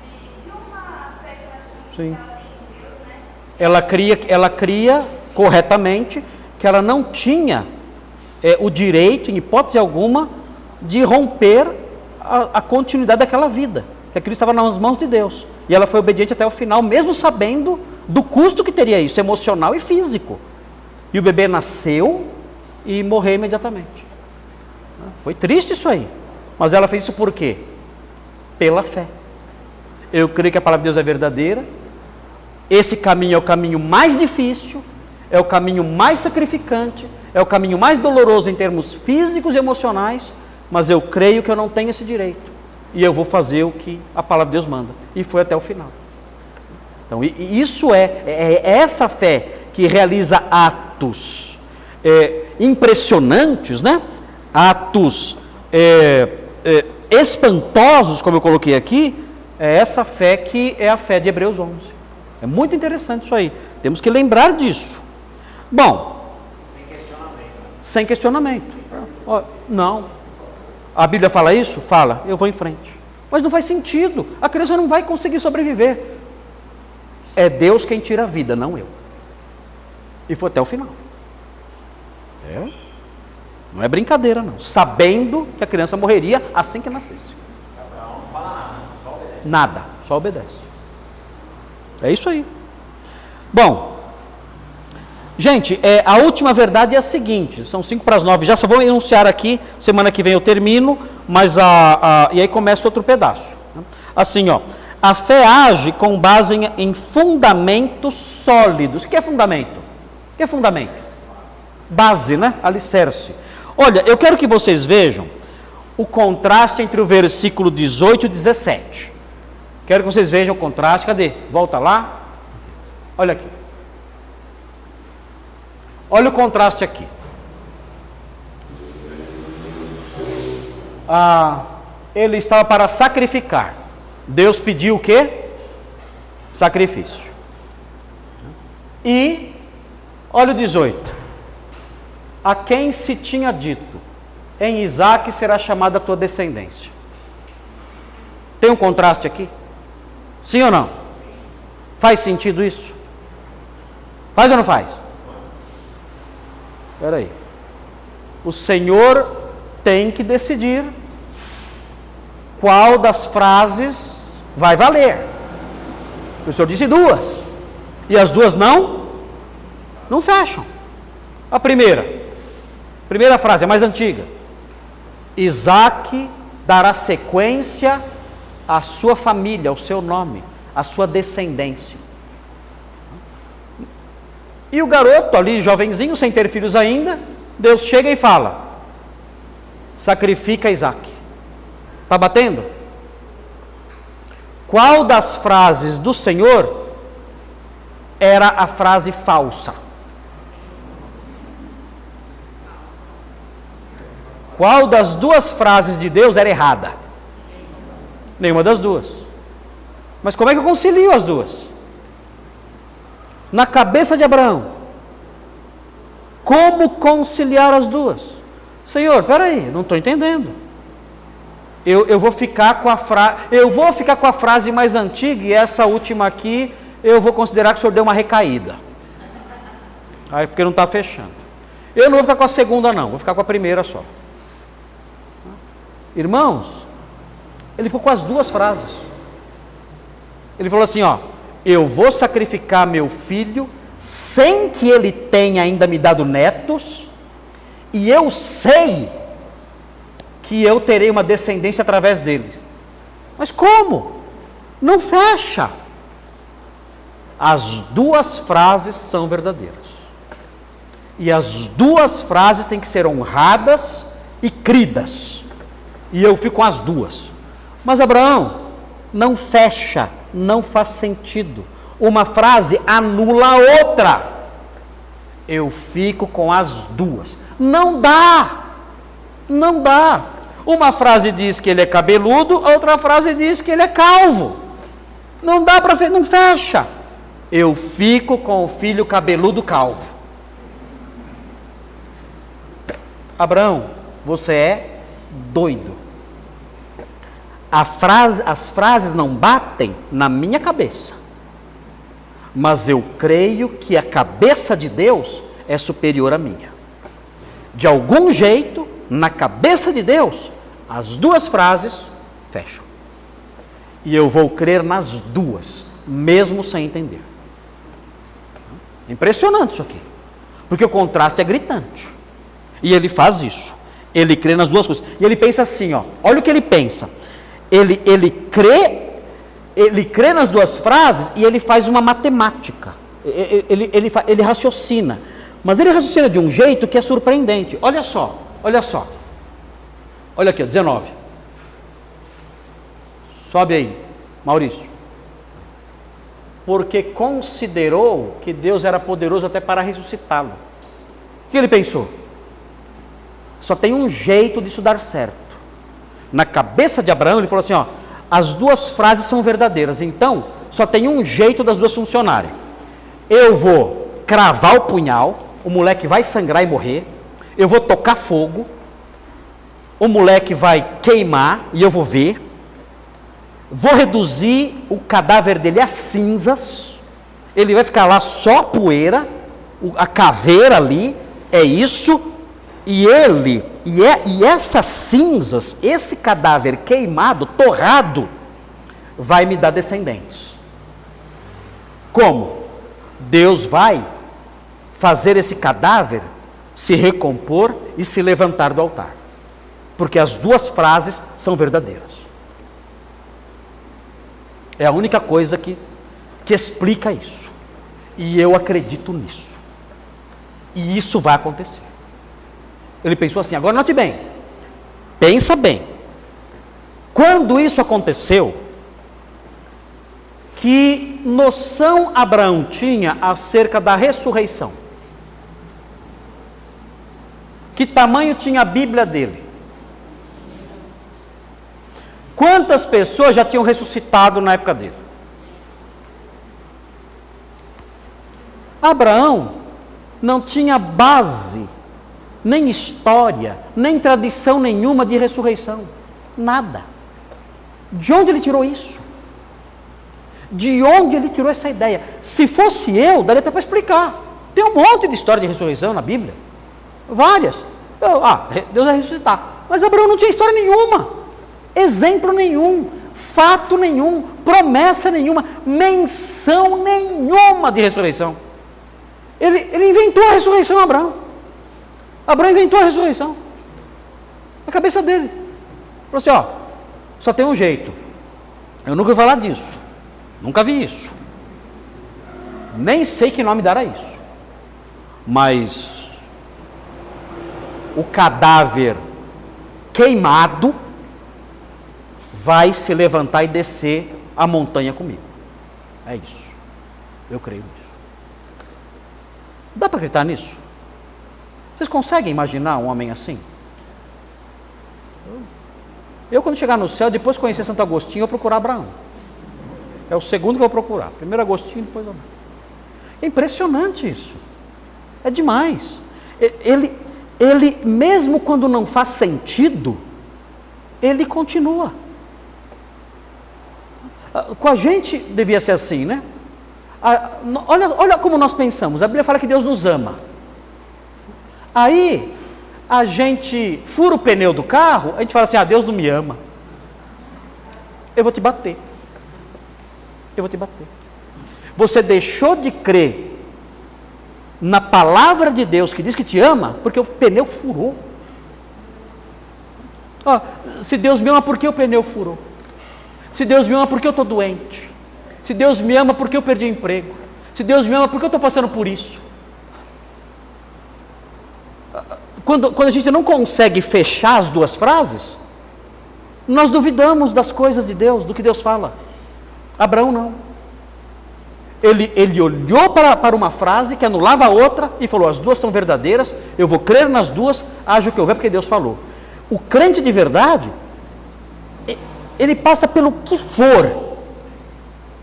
de honrar a fé que ela tinha, Sim. que ela tem em Deus, né? Ela cria corretamente que ela não tinha o direito, em hipótese alguma, de romper a continuidade daquela vida, que aquilo estava nas mãos de Deus. E ela foi obediente até o final, mesmo sabendo do custo que teria isso, emocional e físico. E o bebê nasceu e morreu imediatamente. Foi triste isso aí. Mas ela fez isso por quê? Pela fé. Eu creio que a palavra de Deus é verdadeira. Esse caminho é o caminho mais difícil, é o caminho mais sacrificante, é o caminho mais doloroso em termos físicos e emocionais, mas eu creio que eu não tenho esse direito. E eu vou fazer o que a palavra de Deus manda. E foi até o final. Então, isso é essa fé que realiza atos impressionantes, né? Atos espantosos, como eu coloquei aqui, é essa fé que é a fé de Hebreus 11. É muito interessante isso aí. Temos que lembrar disso. Bom, sem questionamento. Não. A Bíblia fala isso? Fala. Eu vou em frente. Mas não faz sentido. A criança não vai conseguir sobreviver. É Deus quem tira a vida, não eu. E foi até o final. Não é brincadeira, não. Sabendo que a criança morreria assim que nascesse. Abraão não fala nada, só obedece. Nada, só obedece. É isso aí. Bom, gente, a última verdade é a seguinte, são 8:55, já só vou enunciar aqui, semana que vem eu termino, mas e aí começa outro pedaço. Assim, ó, a fé age com base em fundamentos sólidos. O que é fundamento? O que é fundamento? Base, né? Alicerce. Olha, eu quero que vocês vejam o contraste entre o versículo 18 e 17. Quero que vocês vejam o contraste. Cadê? Volta lá. Olha aqui. Olha o contraste aqui. Ele estava para sacrificar. Deus pediu o quê? Sacrifício. E, olha o 18. A quem se tinha dito, em Isaque será chamada a tua descendência. Tem um contraste aqui? Sim ou não? Faz sentido isso? Faz ou não faz? Espera aí. O Senhor tem que decidir qual das frases vai valer. O Senhor disse duas. E as duas não Não fecham. A primeira frase, a mais antiga. Isaac dará sequência à sua família, ao seu nome, à sua descendência. E o garoto ali, jovenzinho, sem ter filhos ainda, Deus chega e fala: sacrifica Isaac. Está batendo? Qual das frases do Senhor era a frase falsa? Qual das duas frases de Deus era errada? Nenhuma das duas. Mas como é que eu concilio as duas? Na cabeça de Abraão, como conciliar as duas? Senhor, peraí, não estou entendendo. Eu vou ficar com a frase mais antiga, e essa última aqui eu vou considerar que o senhor deu uma recaída. Aí porque não está fechando. Eu não vou ficar com a segunda não, vou ficar com a primeira só. Irmãos, ele ficou com as duas frases. Ele falou assim, ó: eu vou sacrificar meu filho sem que ele tenha ainda me dado netos, e eu sei que eu terei uma descendência através dele. Mas como? Não fecha. As duas frases são verdadeiras. E as duas frases têm que ser honradas e cridas. E eu fico com as duas. Mas Abraão, não fecha, não faz sentido. Uma frase anula a outra. Eu fico com as duas. Não dá. Não dá. Uma frase diz que ele é cabeludo, outra frase diz que ele é calvo. Não dá para, não fecha. Eu fico com o filho cabeludo calvo. Abraão, você é doido. As frases não batem na minha cabeça. Mas eu creio que a cabeça de Deus é superior à minha. De algum jeito, na cabeça de Deus, as duas frases fecham. E eu vou crer nas duas, mesmo sem entender. Impressionante isso aqui. Porque o contraste é gritante. E ele faz isso. Ele crê nas duas coisas. E ele pensa assim, ó. Olha o que ele pensa. Ele crê nas duas frases e ele faz uma matemática. Ele raciocina. Mas ele raciocina de um jeito que é surpreendente. Olha só. Olha aqui, ó, 19. Sobe aí, Maurício. Porque considerou que Deus era poderoso até para ressuscitá-lo. O que ele pensou? Só tem um jeito disso dar certo. Na cabeça de Abraão, ele falou assim, ó: as duas frases são verdadeiras, então só tem um jeito das duas funcionarem. Eu vou cravar o punhal, o moleque vai sangrar e morrer. Eu vou tocar fogo, o moleque vai queimar e eu vou ver. Vou reduzir o cadáver dele a cinzas. Ele vai ficar lá só poeira, a caveira ali, é isso. E essas cinzas, esse cadáver queimado, torrado, vai me dar descendentes. Como? Deus vai fazer esse cadáver se recompor e se levantar do altar. Porque as duas frases são verdadeiras. É a única coisa que explica isso. E eu acredito nisso. E isso vai acontecer. Ele pensou assim, agora note bem. Pensa bem. Quando isso aconteceu, que noção Abraão tinha acerca da ressurreição? Que tamanho tinha a Bíblia dele? Quantas pessoas já tinham ressuscitado na época dele? Abraão não tinha base, nem história, nem tradição nenhuma de ressurreição. Nada. De onde ele tirou isso? De onde ele tirou essa ideia? Se fosse eu, daria até para explicar. Tem um monte de história de ressurreição na Bíblia. Várias. Deus vai ressuscitar. Mas Abraão não tinha história nenhuma. Exemplo nenhum. Fato nenhum. Promessa nenhuma. Menção nenhuma de ressurreição. Ele inventou a ressurreição, Abraão. Abraão inventou a ressurreição. Na cabeça dele. Falou assim, ó, só tem um jeito. Eu nunca ouvi falar disso. Nunca vi isso. Nem sei que nome dará isso. Mas o cadáver queimado vai se levantar e descer a montanha comigo. É isso. Eu creio nisso. Dá para acreditar nisso? Vocês conseguem imaginar um homem assim? Eu, quando chegar no céu, depois de conhecer Santo Agostinho, eu vou procurar Abraão. É o segundo que eu vou procurar. Primeiro Agostinho, depois Abraão. É impressionante isso. É demais. Ele, mesmo quando não faz sentido, ele continua. Com a gente devia ser assim, né? Olha como nós pensamos. A Bíblia fala que Deus nos ama. Aí a gente fura o pneu do carro, a gente fala assim, Deus não me ama. Eu vou te bater. Eu vou te bater. Você deixou de crer na palavra de Deus que diz que te ama, porque o pneu furou. Se Deus me ama, por que o pneu furou? Se Deus me ama, por que eu estou doente? Se Deus me ama, por que eu perdi o emprego? Se Deus me ama, por que eu estou passando por isso? Quando a gente não consegue fechar as duas frases, nós duvidamos das coisas de Deus, do que Deus fala. Abraão não. Ele olhou para uma frase que anulava a outra e falou, as duas são verdadeiras, eu vou crer nas duas, haja o que houver, porque Deus falou. O crente de verdade, ele passa pelo que for,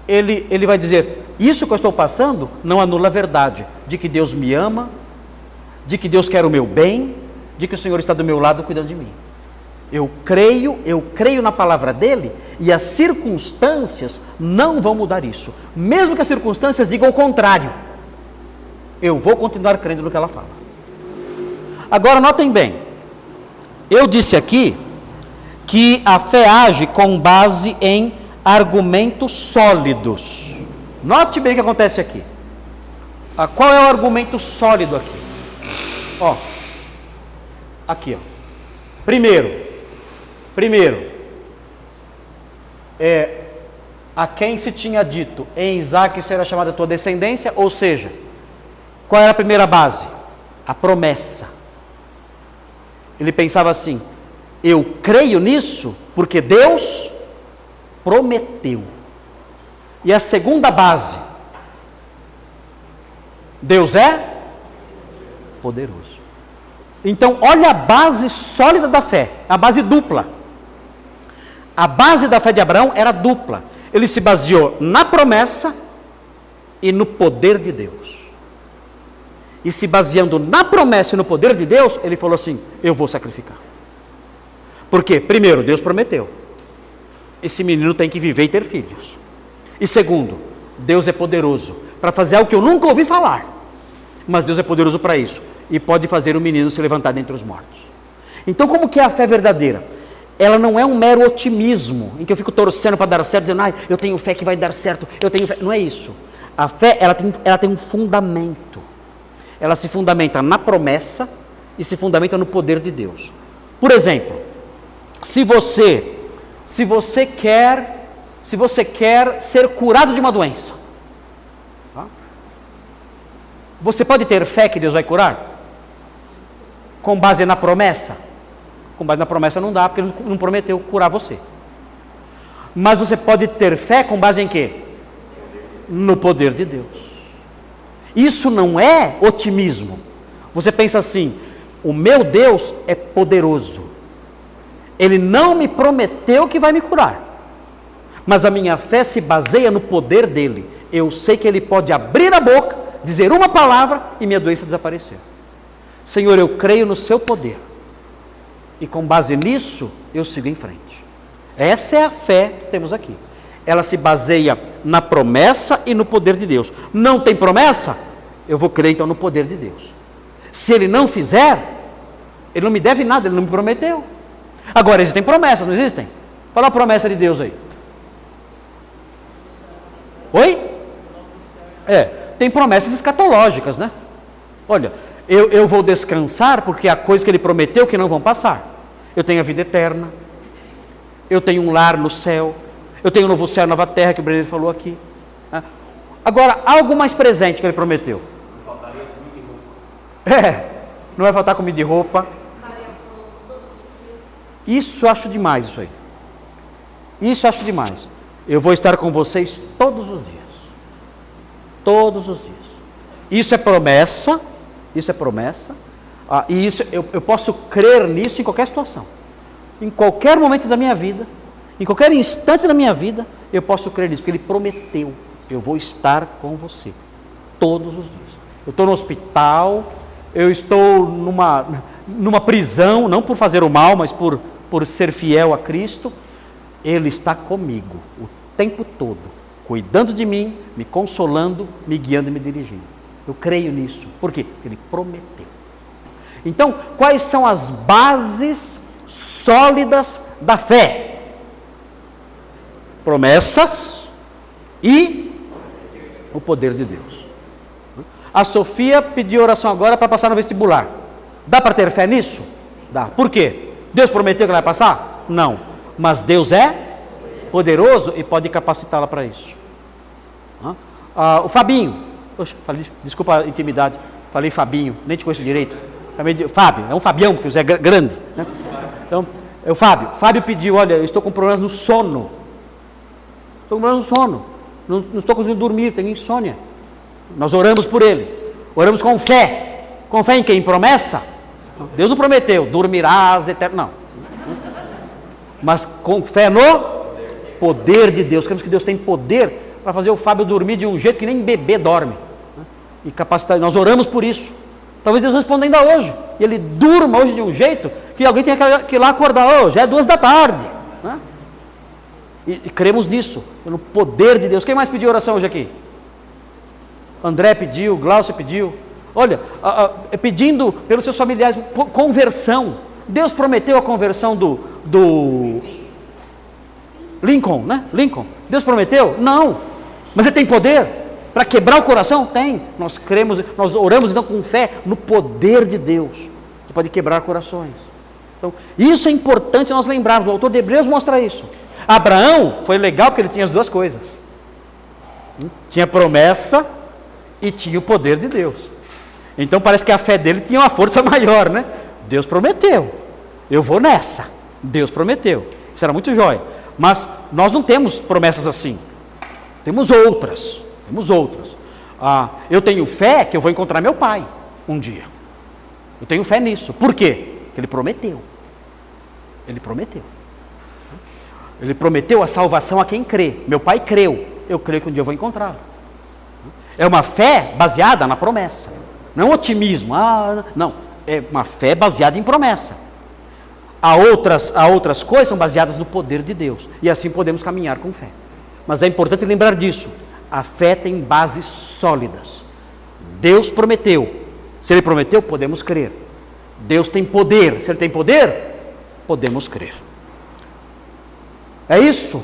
ele vai dizer, isso que eu estou passando não anula a verdade, de que Deus me ama, de que Deus quer o meu bem, de que o Senhor está do meu lado cuidando de mim. Eu creio na palavra dele, e as circunstâncias não vão mudar isso. Mesmo que as circunstâncias digam o contrário, eu vou continuar crendo no que ela fala. Agora notem bem, eu disse aqui que a fé age com base em argumentos sólidos. Note bem o que acontece aqui. Qual é o argumento sólido aqui? Aqui, Primeiro, a quem se tinha dito, em Isaac será chamada a tua descendência, ou seja, qual era a primeira base? A promessa. Ele pensava assim, eu creio nisso porque Deus prometeu. E a segunda base, Deus é poderoso. Então, olha a base sólida da fé, a base dupla. A base da fé de Abraão era dupla. Ele se baseou na promessa e no poder de Deus. E se baseando na promessa e no poder de Deus, ele falou assim, eu vou sacrificar. Por quê? Primeiro, Deus prometeu. Esse menino tem que viver e ter filhos. E segundo, Deus é poderoso para fazer algo que eu nunca ouvi falar. Mas Deus é poderoso para isso. E pode fazer o menino se levantar dentre os mortos. Então, como que é a fé verdadeira? Ela não é um mero otimismo, em que eu fico torcendo para dar certo, dizendo, eu tenho fé que vai dar certo, eu tenho fé. Não é isso. A fé, ela tem um fundamento. Ela se fundamenta na promessa e se fundamenta no poder de Deus. Por exemplo, se você quer ser curado de uma doença, tá? Você pode ter fé que Deus vai curar? Com base na promessa? Com base na promessa não dá, porque Ele não prometeu curar você. Mas você pode ter fé com base em quê? No poder de Deus. Isso não é otimismo. Você pensa assim, o meu Deus é poderoso. Ele não me prometeu que vai me curar. Mas a minha fé se baseia no poder dele. Eu sei que ele pode abrir a boca, dizer uma palavra e minha doença desaparecer. Senhor, eu creio no seu poder. E com base nisso, eu sigo em frente. Essa é a fé que temos aqui. Ela se baseia na promessa e no poder de Deus. Não tem promessa? Eu vou crer então no poder de Deus. Se ele não fizer, ele não me deve nada, ele não me prometeu. Agora, existem promessas, não existem? Fala a promessa de Deus aí. Oi? Tem promessas escatológicas, né? Olha, eu vou descansar porque há coisas que Ele prometeu que não vão passar. Eu tenho a vida eterna, eu tenho um lar no céu, eu tenho um novo céu e nova terra, que o Breno falou aqui. Agora, algo mais presente que Ele prometeu. Não faltaria comida e roupa. Não vai faltar comida e roupa. Isso eu acho demais, isso aí. Isso eu acho demais. Eu vou estar com vocês todos os dias. Todos os dias. Isso é promessa. Isso é promessa. E isso, eu posso crer nisso em qualquer situação. Em qualquer momento da minha vida, em qualquer instante da minha vida, eu posso crer nisso, porque Ele prometeu. Eu vou estar com você todos os dias. Eu estou no hospital, eu estou numa prisão, não por fazer o mal, mas por ser fiel a Cristo. Ele está comigo o tempo todo, cuidando de mim, me consolando, me guiando e me dirigindo. Eu creio nisso. Por quê? Ele prometeu. Então, quais são as bases sólidas da fé? Promessas e o poder de Deus. A Sofia pediu oração agora para passar no vestibular. Dá para ter fé nisso? Dá. Por quê? Deus prometeu que ela vai passar? Não. Mas Deus é poderoso e pode capacitá-la para isso. O Fabinho. Poxa, desculpa a intimidade. Falei Fabinho, nem te conheço direito. Fábio, é um Fabião, porque você é grande. Né? Então, é o Fábio. Fábio pediu, olha, eu estou com problemas no sono. Estou com problemas no sono. Não estou conseguindo dormir, tenho insônia. Nós oramos por ele. Oramos com fé. Com fé em quem? Em promessa? Deus não prometeu, dormirás eterno. Não. Mas com fé no poder de Deus. Queremos que Deus tem poder para fazer o Fábio dormir de um jeito que nem bebê dorme. E capacitar. Nós oramos por isso. Talvez Deus responda ainda hoje. E ele durma hoje de um jeito que alguém tenha que ir lá acordar hoje. É 2 da tarde. Né? E cremos nisso, pelo poder de Deus. Quem mais pediu oração hoje aqui? André pediu, Glaucio pediu. Olha, pedindo pelos seus familiares, conversão. Deus prometeu a conversão do Lincoln, né? Lincoln. Deus prometeu? Não. Mas Ele tem poder para quebrar o coração? Tem. Nós cremos, nós oramos então com fé no poder de Deus, que pode quebrar corações. Então, isso é importante nós lembrarmos. O autor de Hebreus mostra isso. Abraão foi legal porque ele tinha as duas coisas. Tinha promessa e tinha o poder de Deus. Então parece que a fé dele tinha uma força maior, né? Deus prometeu. Eu vou nessa. Deus prometeu. Isso era muito jóia. Mas nós não temos promessas assim. Temos outras. Temos outras. Eu tenho fé que eu vou encontrar meu pai um dia. Eu tenho fé nisso. Por quê? Porque ele prometeu. Ele prometeu. Ele prometeu a salvação a quem crê. Meu pai creu. Eu creio que um dia eu vou encontrá-lo. É uma fé baseada na promessa. Não otimismo. Não. É uma fé baseada em promessa. Há outras coisas que são baseadas no poder de Deus. E assim podemos caminhar com fé. Mas é importante lembrar disso. A fé tem bases sólidas. Deus prometeu. Se Ele prometeu, podemos crer. Deus tem poder. Se Ele tem poder, podemos crer. É isso?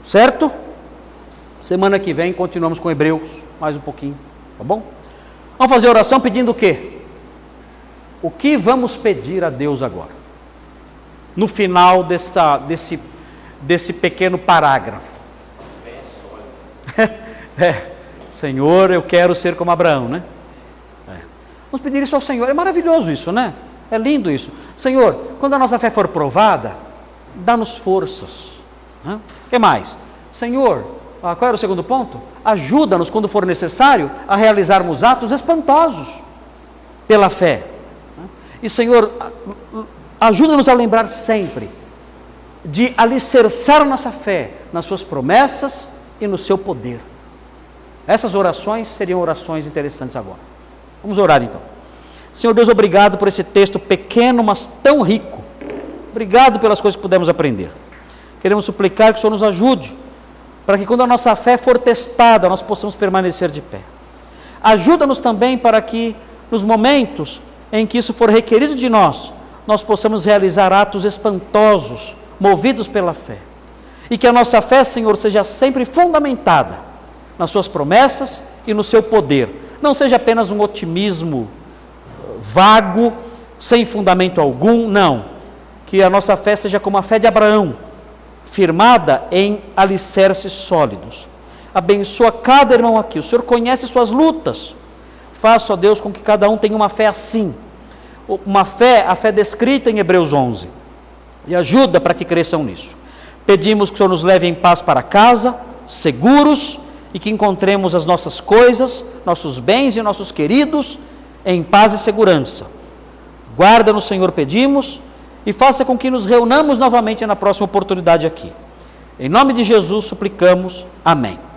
Certo? Semana que vem continuamos com Hebreus. Mais um pouquinho. Tá bom? Vamos fazer oração pedindo o quê? O que vamos pedir a Deus agora? No final desse pequeno parágrafo. Senhor, eu quero ser como Abraão, né? Vamos pedir isso ao Senhor. É maravilhoso isso, né? É lindo isso. Senhor, quando a nossa fé for provada, dá-nos forças. O que mais? Senhor, qual era o segundo ponto? Ajuda-nos, quando for necessário, a realizarmos atos espantosos pela fé. E, Senhor, ajuda-nos a lembrar sempre de alicerçar nossa fé nas suas promessas e no seu poder. Essas orações seriam orações interessantes agora. Vamos orar então. Senhor Deus, obrigado por esse texto pequeno, mas tão rico. Obrigado pelas coisas que pudemos aprender. Queremos suplicar que o Senhor nos ajude, para que quando a nossa fé for testada, nós possamos permanecer de pé. Ajuda-nos também para que, nos momentos em que isso for requerido de nós, nós possamos realizar atos espantosos, movidos pela fé. E que a nossa fé, Senhor, seja sempre fundamentada nas suas promessas e no seu poder. Não seja apenas um otimismo vago, sem fundamento algum, não. Que a nossa fé seja como a fé de Abraão, firmada em alicerces sólidos. Abençoa cada irmão aqui. O Senhor conhece suas lutas. Faça, ó Deus, com que cada um tenha uma fé assim. Uma fé, a fé descrita em Hebreus 11. E ajuda para que cresçam nisso. Pedimos que o Senhor nos leve em paz para casa, seguros, e que encontremos as nossas coisas, nossos bens e nossos queridos em paz e segurança. Guarda-nos, Senhor, pedimos, e faça com que nos reunamos novamente na próxima oportunidade aqui. Em nome de Jesus suplicamos. Amém.